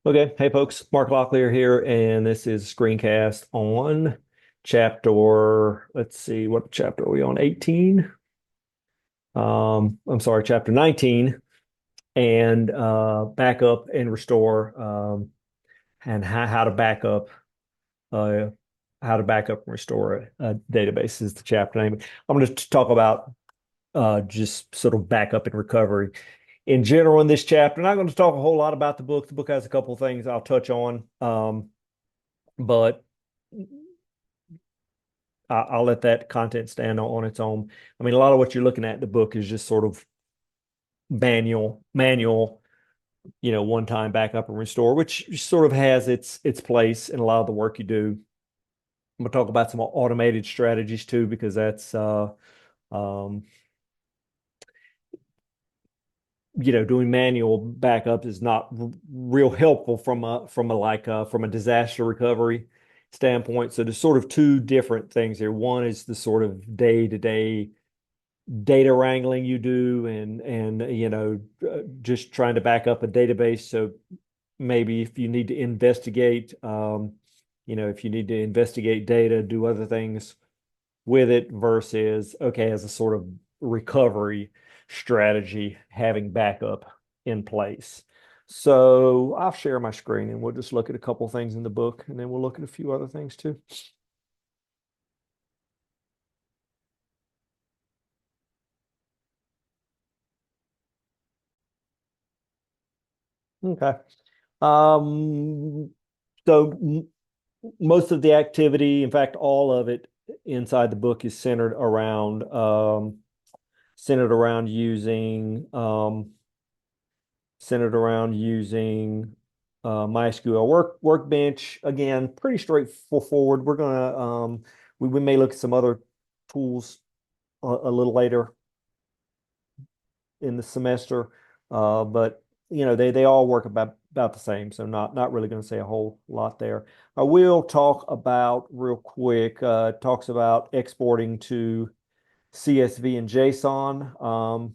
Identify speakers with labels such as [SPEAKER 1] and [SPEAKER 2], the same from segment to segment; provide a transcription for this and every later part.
[SPEAKER 1] Okay, hey folks, Mark Locklear here, and this is screencast on chapter, let's see, what chapter are we on? 18? I'm sorry, chapter 19, and backup and restore, and how to back up, uh, how to back up and restore a database is the chapter name. I'm going to talk about just sort of backup and recovery in general in this chapter. Not going to talk a whole lot about the book. The book has a couple of things I'll touch on. But I'll let that content stand on its own. I mean, a lot of what you're looking at in the book is just sort of manual, one-time backup and restore, which sort of has its place in a lot of the work you do. I'm gonna talk about some automated strategies too, because that's um, doing manual backups is not real helpful from a disaster recovery standpoint. So there's sort of two different things here. One is the sort of day-to-day data wrangling you do and just trying to back up a database. So maybe if you need to investigate if you need to investigate data, do other things with it versus, okay, as a sort of recovery strategy, having backup in place. So I'll share my screen and we'll just look at a couple things in the book, and then we'll look at a few other things too. Okay. Um, so most of the activity, in fact, all of it inside the book is centered around using MySQL workbench. Again, pretty straightforward. We may look at some other tools a little later in the semester, but they all work about the same. So not really going to say a whole lot there. I will talk about real quick. Talks about exporting to CSV and JSON.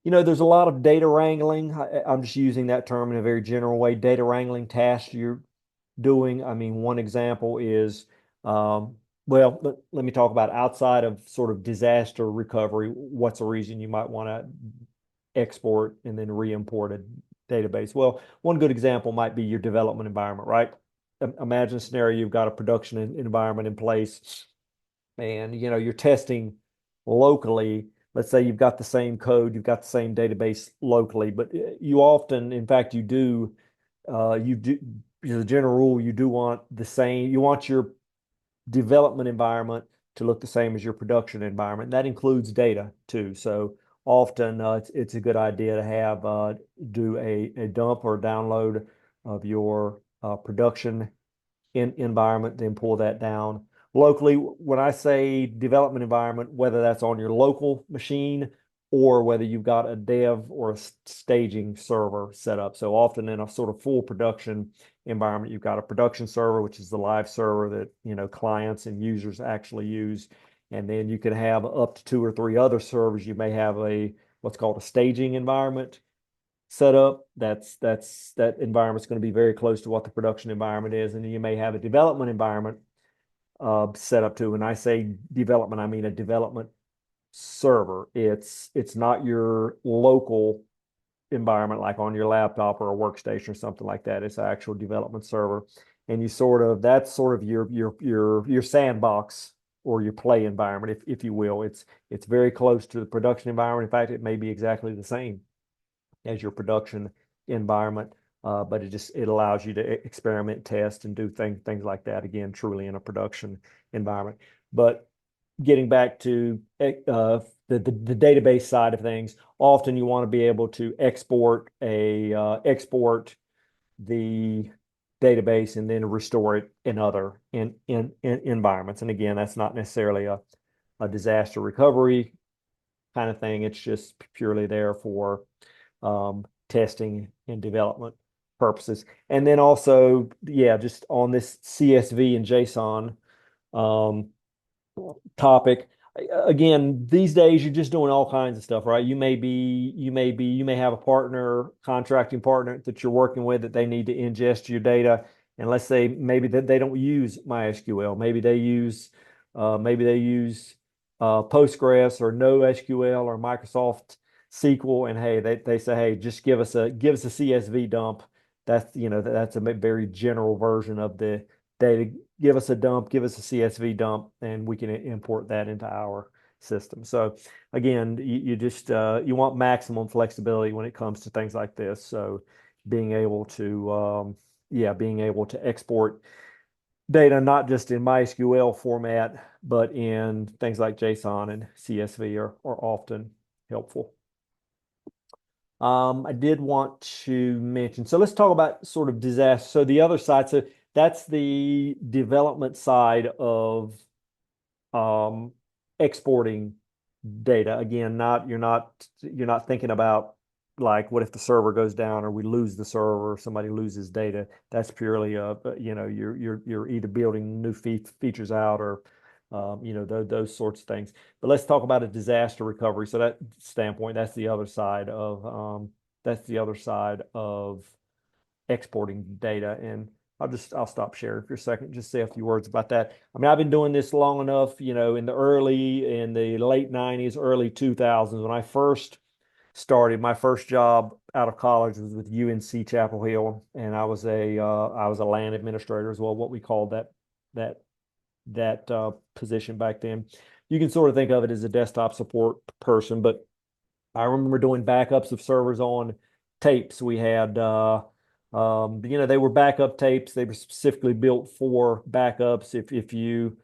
[SPEAKER 1] There's a lot of data wrangling. I'm just using that term in a very general way. Data wrangling tasks you're doing. I mean, one example is, well, let me talk about outside of sort of disaster recovery. What's a reason you might want to export and then re-import a database? Well, one good example might be your development environment, right? Imagine a scenario, you've got a production environment in place, and you're testing locally. Let's say you've got the same code, you've got the same database locally, but you often, in fact, you do, as a general rule, you do want the same, you want your development environment to look the same as your production environment. That includes data too. So often it's a good idea to have do a dump or download of your production environment, then pull that down locally. When I say development environment, whether that's on your local machine or whether you've got a dev or a staging server set up. So often in a sort of full production environment, you've got a production server, which is the live server that clients and users actually use. And then you can have up to two or three other servers. You may have a what's called a staging environment set up. That environment's going to be very close to what the production environment is. And then you may have a development environment set up too. When I say development, I mean a development server. It's not your local environment like on your laptop or a workstation or something like that. It's an actual development server. And that's sort of your sandbox or your play environment, if you will. It's very close to the production environment. In fact, it may be exactly the same as your production environment, but it allows you to experiment, test, and do things like that. Again, truly in a production environment. But getting back to the database side of things, often you want to be able to export the database and then restore it in other in environments. And again, that's not necessarily a disaster recovery kind of thing. It's just purely there for testing and development purposes. And then also, yeah, just on this CSV and JSON um, topic, again, these days you're just doing all kinds of stuff, right? You may have a partner, contracting partner that you're working with that they need to ingest your data. And let's say maybe that they don't use MySQL. Maybe they use Postgres or NoSQL or Microsoft SQL. And hey, they say, hey, just give us a CSV dump. That's, that's a very general version of the data. Give us a dump, give us a CSV dump, and we can import that into our system. So again, you just you want maximum flexibility when it comes to things like this. So being able to being able to export data not just in MySQL format, but in things like JSON and CSV are often helpful. I did want to mention, so let's talk about sort of disaster. So the other side, so that's the development side of um, exporting data. Again, you're not thinking about like what if the server goes down or we lose the server or somebody loses data. That's purely you're either building new features out or those sorts of things. But let's talk about a disaster recovery. So that standpoint, that's the other side of exporting data. And I'll stop sharing for a second, just say a few words about that. I mean, I've been doing this long enough, in the late 90s, early 2000s, when I first started, my first job out of college was with UNC Chapel Hill, and I was a land administrator as well, what we called that position back then. You can sort of think of it as a desktop support person, but I remember doing backups of servers on tapes. We had, they were backup tapes. They were specifically built for backups. If you've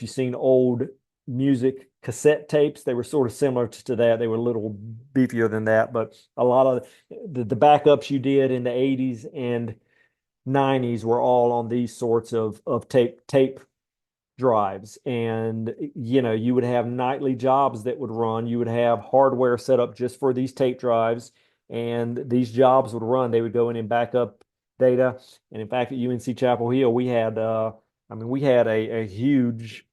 [SPEAKER 1] seen old music cassette tapes, they were sort of similar to that. They were a little beefier than that, but a lot of the backups you did in the 80s and 90s were all on these sorts of tape drives. And you would have nightly jobs that would run. You would have hardware set up just for these tape drives, and these jobs would run. They would go in and back up data. And in fact, at UNC Chapel Hill, we had a huge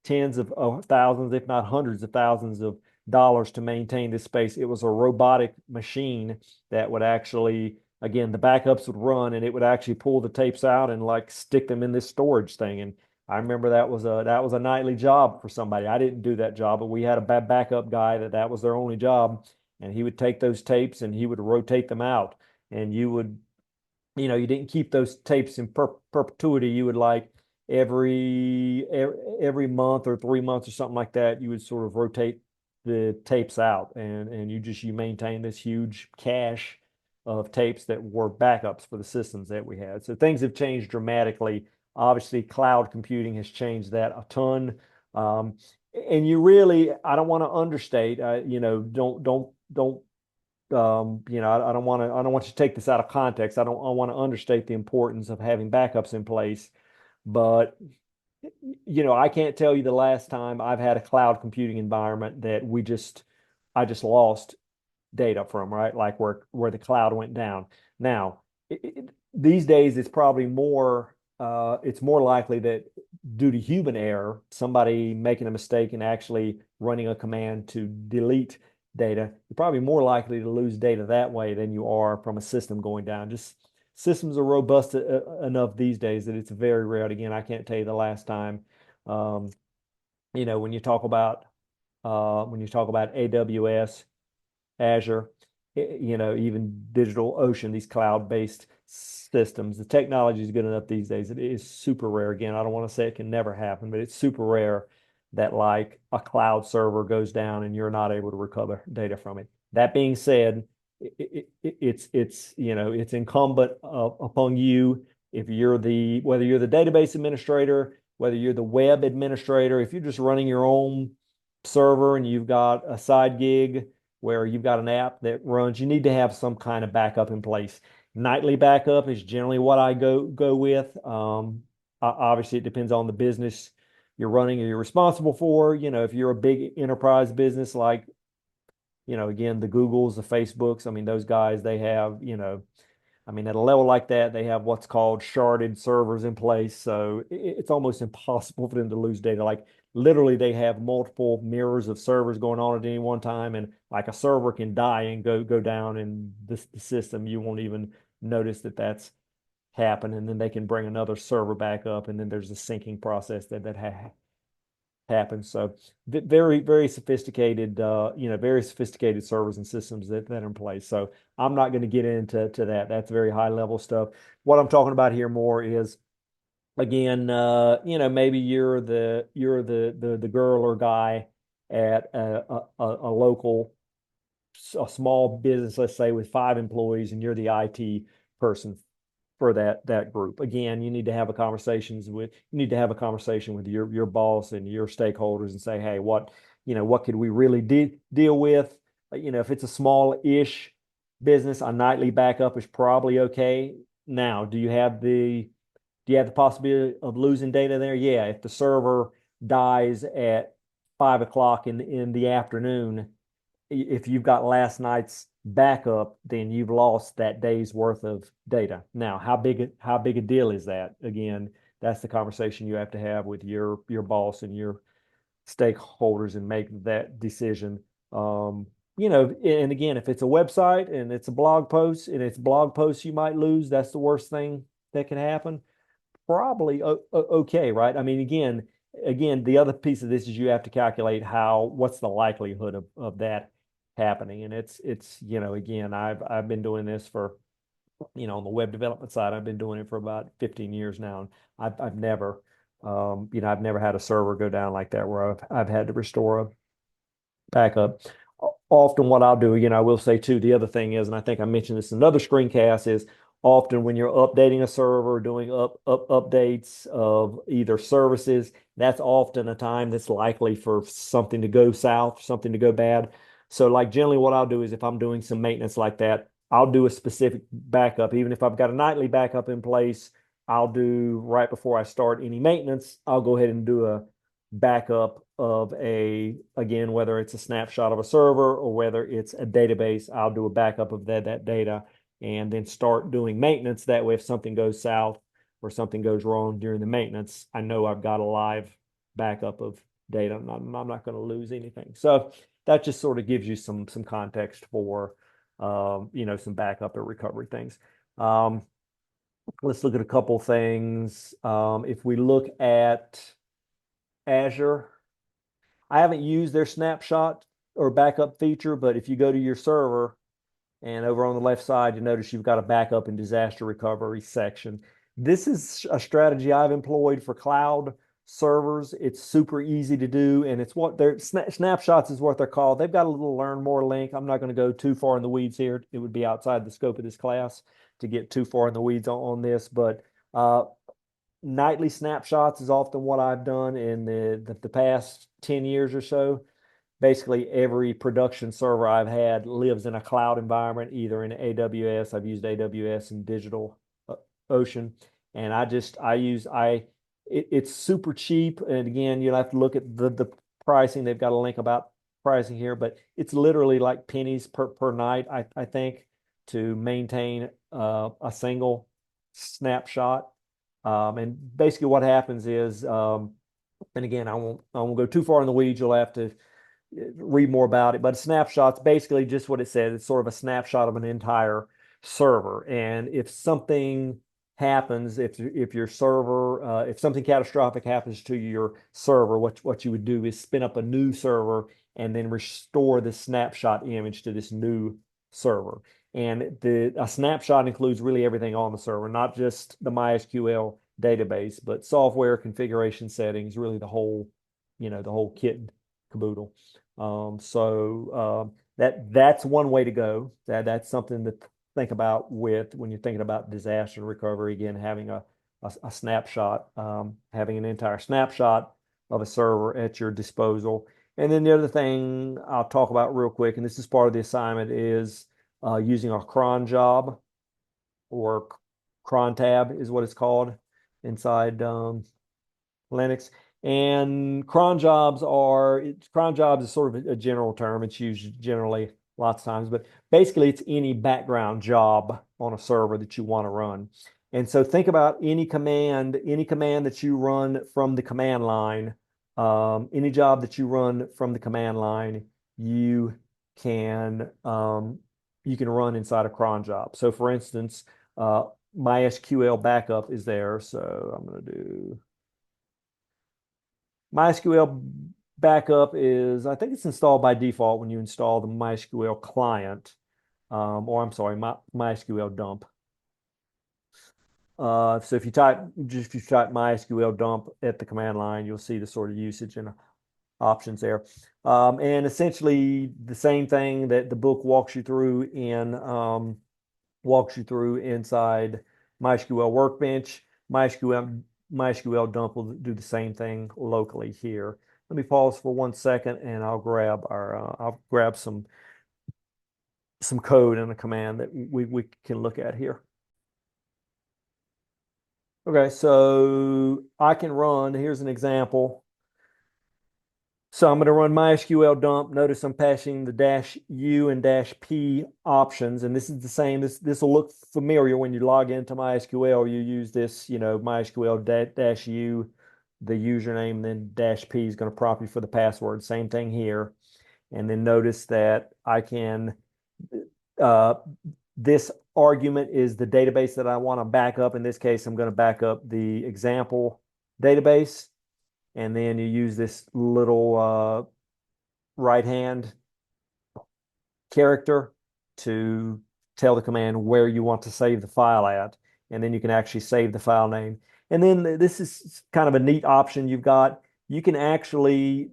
[SPEAKER 1] tens of thousands, if not hundreds of thousands of dollars to maintain this space. It was a robotic machine that would actually, again, the backups would run and it would actually pull the tapes out and like stick them in this storage thing. And I remember that was a nightly job for somebody. I didn't do that job, but we had a backup guy that was their only job, and he would take those tapes and he would rotate them out, and you didn't keep those tapes in perpetuity. You would like every month or 3 months or something like that, you would sort of rotate the tapes out, and you maintain this huge cache of tapes that were backups for the systems that we had. So things have changed dramatically. Obviously, cloud computing has changed that a ton. Um, and I don't want to understate, don't I don't want you to take this out of context. I want to understate the importance of having backups in place. But I can't tell you the last time I've had a cloud computing environment that I just lost data from, right? Like where the cloud went down. Now, these days it's more likely that due to human error, somebody making a mistake and actually running a command to delete data, you're probably more likely to lose data that way than you are from a system going down. Just systems are robust enough these days that it's very rare. Again, I can't tell you the last time. Um, when you talk about AWS, Azure, even DigitalOcean, these cloud-based systems. The technology is good enough these days. It is super rare. Again, I don't want to say it can never happen, but it's super rare that like a cloud server goes down and you're not able to recover data from it. That being said, it's incumbent upon you if whether you're the database administrator, whether you're the web administrator, if you're just running your own server and you've got a side gig where you've got an app that runs, you need to have some kind of backup in place. Nightly backup is generally what I go with. Obviously, it depends on the business you're running or you're responsible for. If you're a big enterprise business like, again, the Googles, the Facebooks, I mean, those guys, they have, at a level like that, they have what's called sharded servers in place. So it's almost impossible for them to lose data. Like literally they have multiple mirrors of servers going on at any one time, and like a server can die and go down in the system. You won't even notice that that's happened, and then they can bring another server back up, and then there's a syncing process that happens. So very sophisticated, very sophisticated servers and systems that are in place. So I'm not going to get into that. That's very high level stuff. What I'm talking about here more is, again, maybe you're the girl or guy at a local, a small business, let's say with 5 employees, and you're the IT person for that group. Again, you need to have a conversation with your boss and your stakeholders and say, hey, what could we really deal with? If it's a small-ish business, a nightly backup is probably okay. Now, do you have the possibility of losing data there? Yeah, if the server dies at 5 o'clock in the afternoon, if you've got last night's backup, then you've lost that day's worth of data. Now, how big a deal is that? Again, that's the conversation you have to have with your boss and your stakeholders and make that decision. And again, if it's a website and it's a blog post and it's blog posts you might lose, that's the worst thing that can happen. Probably okay, right? I mean, again, the other piece of this is you have to calculate what's the likelihood of that happening. And again, I've been doing this for, on the web development side, I've been doing it for about 15 years now. And I've never had a server go down like that where I've had to restore a backup. Often what I'll do, I will say too, the other thing is, and I think I mentioned this in another screencast, is often when you're updating a server, doing updates of either services, that's often a time that's likely for something to go south, something to go bad. So like generally what I'll do is if I'm doing some maintenance like that, I'll do a specific backup. Even if I've got a nightly backup in place, I'll do right before I start any maintenance, I'll go ahead and do a backup of again, whether it's a snapshot of a server or whether it's a database, I'll do a backup of that data and then start doing maintenance. That way, if something goes south or something goes wrong during the maintenance, I know I've got a live backup of data. I'm not going to lose anything. So that just sort of gives you some context for some backup or recovery things. Let's look at a couple things. If we look at Azure, I haven't used their snapshot or backup feature, but if you go to your server and over on the left side, you notice you've got a backup and disaster recovery section. This is a strategy I've employed for cloud servers. It's super easy to do, and it's what their snapshots is what they're called. They've got a little learn more link. I'm not going to go too far in the weeds here. It would be outside the scope of this class to get too far in the weeds on this, but nightly snapshots is often what I've done in the past 10 years or so. Basically, every production server I've had lives in a cloud environment, either in AWS. I've used AWS and Digital Ocean, and it's super cheap. And again, you'll have to look at the pricing. They've got a link about pricing here, but it's literally like pennies per night, I think, to maintain a single snapshot. And basically what happens is, and again, I won't go too far in the weeds. You'll have to read more about it, but a snapshot's basically just what it says. It's sort of a snapshot of an entire server. And if something happens, if your server, if something catastrophic happens to your server, what you would do is spin up a new server and then restore the snapshot image to this new server. And a snapshot includes really everything on the server, not just the MySQL database, but software configuration settings, really the whole kit and caboodle. That's one way to go. That's something to think about when you're thinking about disaster recovery. Again, having a snapshot, having an entire snapshot of a server at your disposal. And then the other thing I'll talk about real quick, and this is part of the assignment, is using a cron job, or cron tab is what it's called inside Linux. And cron jobs is sort of a general term. It's used generally lots of times, but basically it's any background job on a server that you want to run. And so think about any command that you run from the command line Any job that you run from the command line, you can um, you can run inside a cron job. So for instance, MySQL backup is there. So I'm going to do MySQL backup is, I think it's installed by default when you install the MySQL client, or I'm sorry, MySQL dump. So if you type MySQL dump at the command line, you'll see the sort of usage and options there. And essentially the same thing that the book walks you through inside MySQL Workbench. MySQL dump will do the same thing locally here. Let me pause for 1 second and I'll grab some code and a command that we can look at here. Okay, so I can run, here's an example. So I'm going to run MySQL dump. Notice I'm passing the -u and -p options, and this is the same. This will look familiar when you log into MySQL. You use this, MySQL -u, the username, then -p is going to prompt you for the password. Same thing here. And then notice that I can, uh, this argument is the database that I want to back up. In this case, I'm going to back up the example database. And then you use this little right hand character to tell the command where you want to save the file at. And then you can actually save the file name. And then this is kind of a neat option you've got. You can actually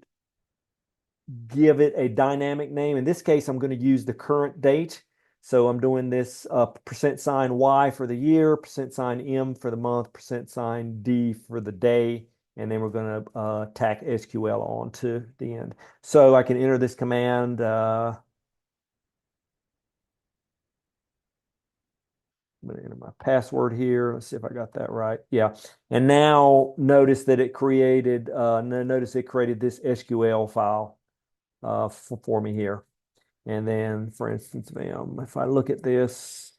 [SPEAKER 1] give it a dynamic name. In this case, I'm going to use the current date. So I'm doing this %y for the year, %m for the month, %d for the day, and then we're going to tack SQL on to the end. So I can enter this command. I'm going to enter my password here. Let's see if I got that right. Yeah. And now notice that it created, this SQL file for me here. And then, for instance, if I look at this,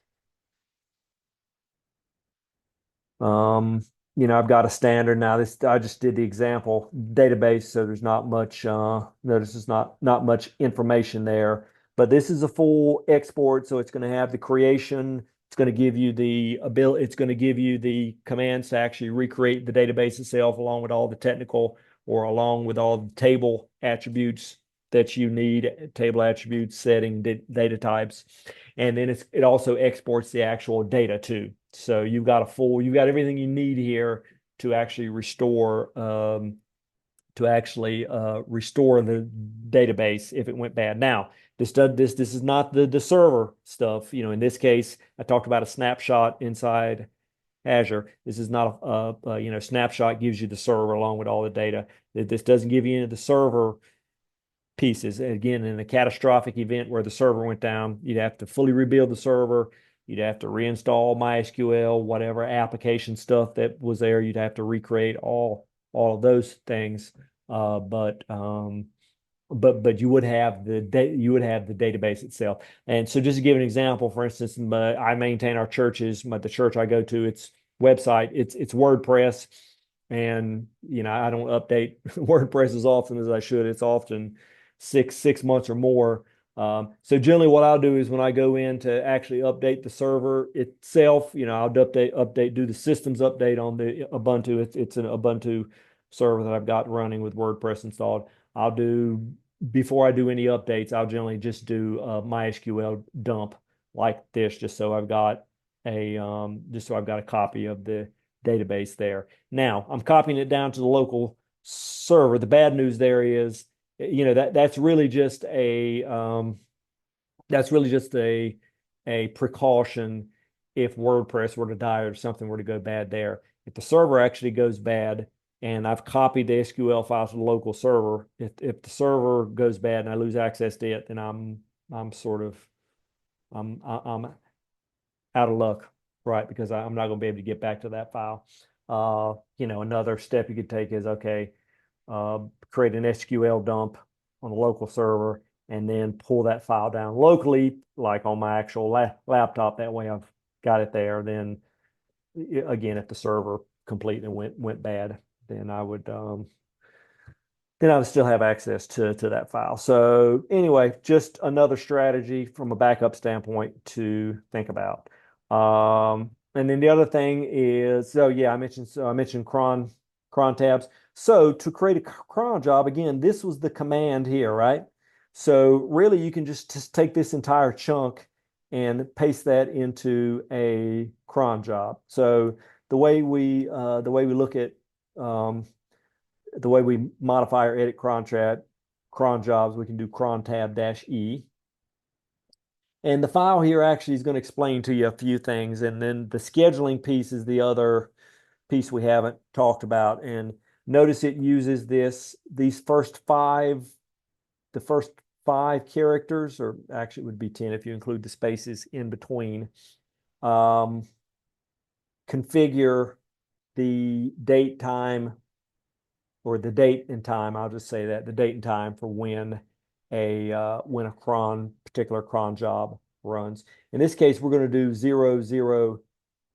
[SPEAKER 1] um, I've got a standard now. This I just did the example database, so there's not much. Notice there's not much information there. But this is a full export, so it's going to have the creation. It's going to give you the ability. It's going to give you the commands to actually recreate the database itself, along with all the technical or along with all the table attributes that you need, table attributes, setting, data types, and then it also exports the actual data too. So you've got everything you need here to actually restore restore the database if it went bad. Now, this is not the server stuff. In this case, I talked about a snapshot inside Azure. This is not snapshot gives you the server along with all the data. This doesn't give you any of the server pieces. Again, in a catastrophic event where the server went down, you'd have to fully rebuild the server. You'd have to reinstall MySQL, whatever application stuff that was there. You'd have to recreate all of those things. But you would have the database itself. And so, just to give an example, for instance, I maintain our churches. The church I go to, its website, it's WordPress, and I don't update WordPress as often as I should. It's often six months or more. So generally what I'll do is when I go in to actually update the server itself, I'll do the systems update on the Ubuntu. It's an Ubuntu server that I've got running with WordPress installed. Before I do any updates, I'll generally just do a MySQL dump like this, just so I've got a copy of the database there. Now I'm copying it down to the local server. The bad news there is, that's really just a precaution if WordPress were to die or something were to go bad there. If the server actually goes bad and I've copied the SQL files to the local server, if the server goes bad and I lose access to it, then I'm out of luck, right? Because I'm not going to be able to get back to that file. Another step you could take is, okay, create an SQL dump on the local server and then pull that file down locally, like on my actual laptop. That way I've got it there. Then again, if the server completely went bad, then I would then I would still have access to that file. So anyway, just another strategy from a backup standpoint to think about. And then the other thing is, so yeah, I mentioned cron tabs. So to create a cron job, again, this was the command here, right? So really you can just take this entire chunk and paste that into a cron job. So the way we look at the way we modify or edit cron jobs, we can do cron tab dash E. And the file here actually is going to explain to you a few things. And then the scheduling piece is the other piece we haven't talked about. And notice it uses these the first five characters, or actually it would be 10 if you include the spaces in between, um, configure the date, time, or the date and time. I'll just say that the date and time for when a particular cron job runs. In this case, we're going to do 00.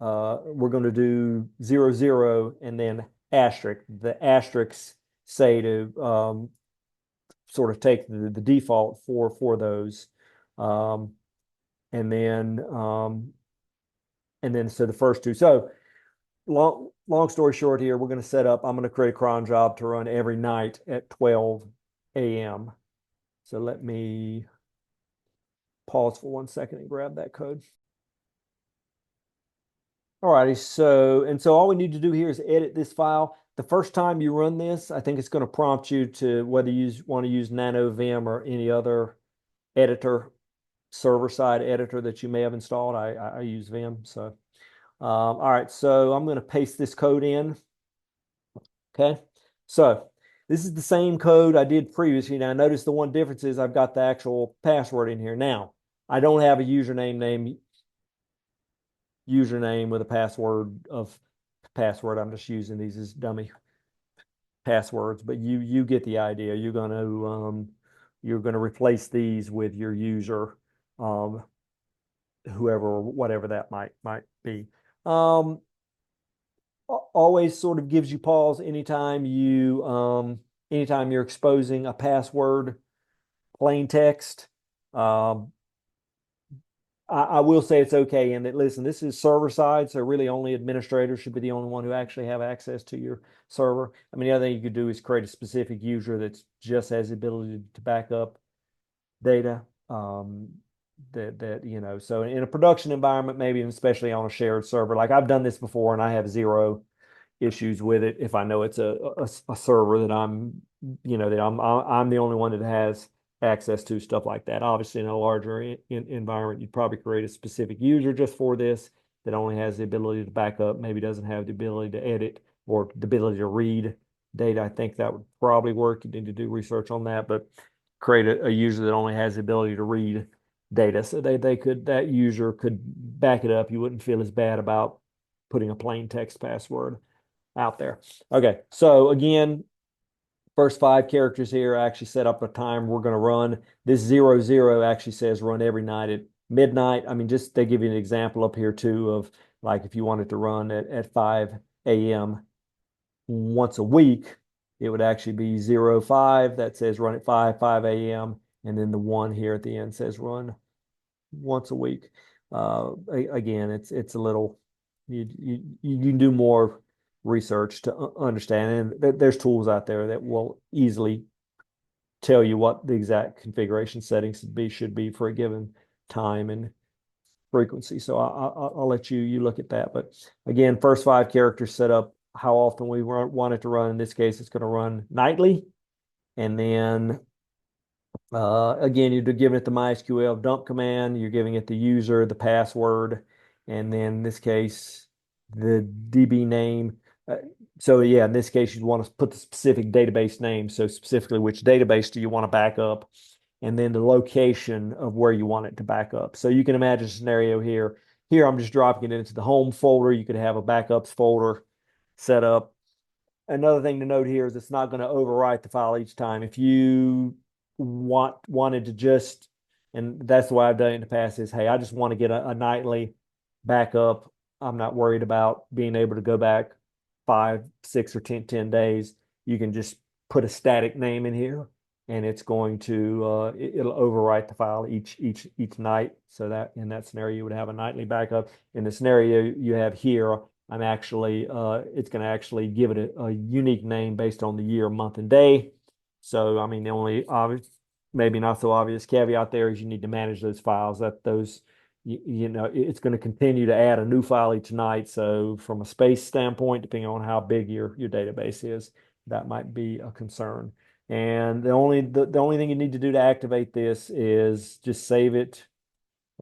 [SPEAKER 1] We're going to do 00 and then asterisk. The asterisks say to sort of take the default for those, um, and then so the first two. So long story short here, we're going to set up, I'm going to create a cron job to run every night at 12 a.m. So let me pause for 1 second and grab that code. All righty. So all we need to do here is edit this file. The first time you run this, I think it's going to prompt you to whether you want to use NanoVim or any other editor, server side editor that you may have installed. I use Vim. So, all right. So I'm going to paste this code in. Okay. So this is the same code I did previously. Now notice the one difference is I've got the actual password in here. Now I don't have a username with a password. I'm just using these as dummy passwords, but you get the idea. You're gonna replace these with your user, um, whoever or whatever that might be. Um, Always sort of gives you pause anytime you're exposing a password plain text. Um, I will say it's okay in that, listen, this is server side, so really only administrators should be the only one who actually have access to your server. I mean, the other thing you could do is create a specific user that just has the ability to back up data. So in a production environment, maybe especially on a shared server, like I've done this before and I have zero issues with it if I know it's a server that I'm the only one that has access to, stuff like that. Obviously, in a larger environment, you'd probably create a specific user just for this that only has the ability to back up, maybe doesn't have the ability to edit or the ability to read data. I think that would probably work. You need to do research on that, but create a user that only has the ability to read data. So that user could back it up. You wouldn't feel as bad about putting a plain text password out there. Okay, so again, first five characters here actually set up a time we're going to run. This 00 actually says run every night at midnight. I mean, just they give you an example up here too of like if you wanted to run at 5 a.m. once a week, it would actually be 05 that says run at 5 a.m. And then the one here at the end says run once a week. Again, it's a little you can do more research to understand, and there's tools out there that will easily tell you what the exact configuration settings should be for a given time and frequency. So I'll let you look at that. But again, first five characters set up how often we want it to run. In this case, it's going to run nightly, and then again, you're giving it the MySQL dump command, you're giving it the user, the password, and then in this case, the DB name. Uh, so yeah, in this case, you'd want to put the specific database name. So specifically, which database do you want to back up? And then the location of where you want it to back up. So you can imagine a scenario here. Here, I'm just dropping it into the home folder. You could have a backups folder set up. Another thing to note here is it's not going to overwrite the file each time. If you wanted to just, and that's the way I've done it in the past, is hey, I just want to get a nightly backup. I'm not worried about being able to go back 5, 6, or 10 days. You can just put a static name in here, and it's going to it'll overwrite the file each night. So that in that scenario, you would have a nightly backup. In the scenario you have here, I'm actually it's going to actually give it a unique name based on the year, month, and day. So I mean, the only obvious, maybe not so obvious caveat there is you need to manage those files. That those you know, it's going to continue to add a new file each night. So from a space standpoint, depending on how big your database is, that might be a concern. And the only thing you need to do to activate this is just save it,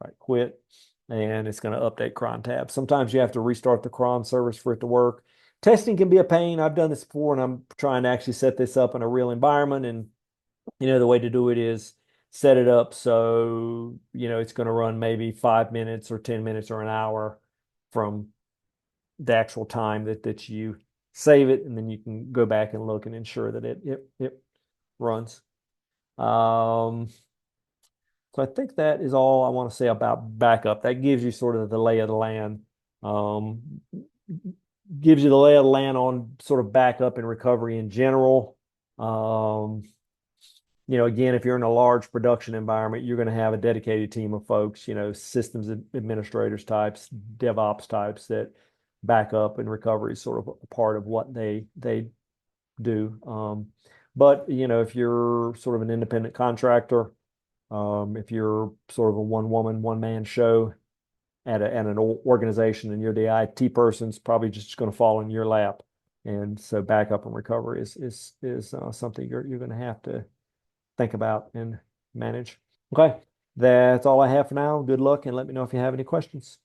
[SPEAKER 1] right? Quit, and it's going to update cron tab. Sometimes you have to restart the cron service for it to work. Testing can be a pain. I've done this before, and I'm trying to actually set this up in a real environment. And the way to do it is set it up so it's going to run maybe 5 minutes or 10 minutes or an hour from the actual time that you save it, and then you can go back and look and ensure that it runs. So I think that is all I want to say about backup. That gives you sort of the lay of the land. Um, Gives you the lay of the land on sort of backup and recovery in general. Again, if you're in a large production environment, you're going to have a dedicated team of folks, systems administrators types, DevOps types that backup and recovery is sort of a part of what they do. But if you're sort of an independent contractor, if you're sort of a one woman, one man show at an organization and you're the IT person's probably just going to fall in your lap. And so backup and recovery is something you're going to have to think about and manage. Okay, that's all I have for now. Good luck, and let me know if you have any questions.